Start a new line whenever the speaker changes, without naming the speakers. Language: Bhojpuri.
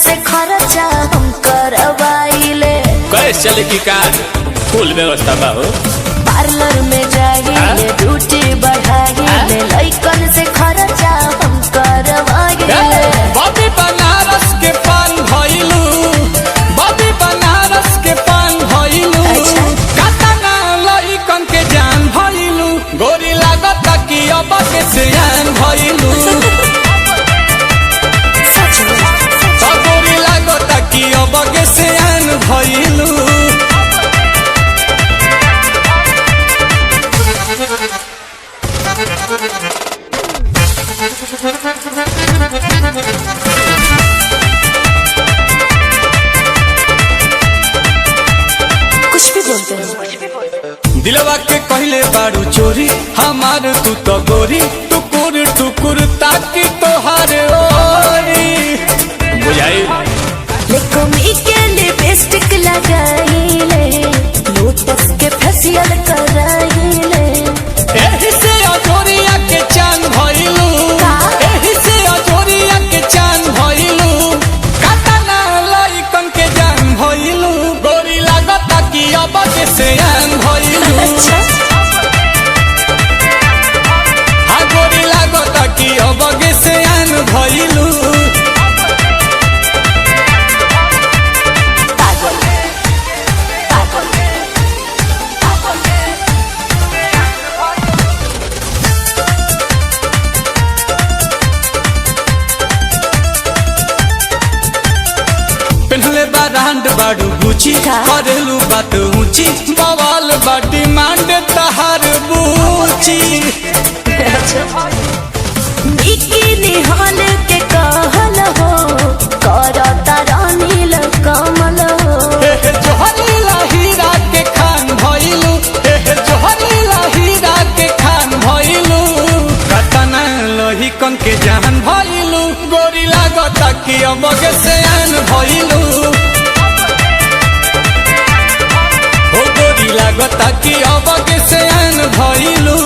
से खर्चा हम करवाइले।
कैसे चले की कार फुल व्यवस्था बा हो।
पार्लर में जाइले ड्यूटी बढ़ाइले लइकन से खर्चा हम करवाइले।
बॉबी बनारस के पान भइलू, बॉबी बनारस के पान भइलू। कातना लइकन के जान भइलू, गोरी लागत कि अब के सियान भइलू। गोरी लागत कि अब के सियान भइलू।
कुछ भी बोलते हैं।
दिलवा के कहले बारू चोरी हमार तू तो गोरी, टुकुर टुकुर ताकि तोहार ओरी। बुझाई
लेकोमी के लिपस्टिक लगाइले, लोटस के फेशियल कराइले।
एही से अजोरिया के चांद भइलू, एही से अजोरिया के चांद भइलू। कातना लइकन के जान भइलू, गोरी लागत कि अब के सियान भइलू। हाँ गोरी लागत कि अब के सियान भइलू। पेन्हले बा रांड बाडू गुची, करेलू बात ऊंची, बवाल बा डिमांड तहार बूची।
बिकिनी हॉल के कहल हो, करता रानील कमल हो।
जोहरी हीरा के खान भइलू, जोहरी हीरा के खान भइलू। कतना लहिकन के जान भइलू, गोरी लागत कि अब के सियान भइलू। हो गोरी लागत कि अब के सियान भइलू।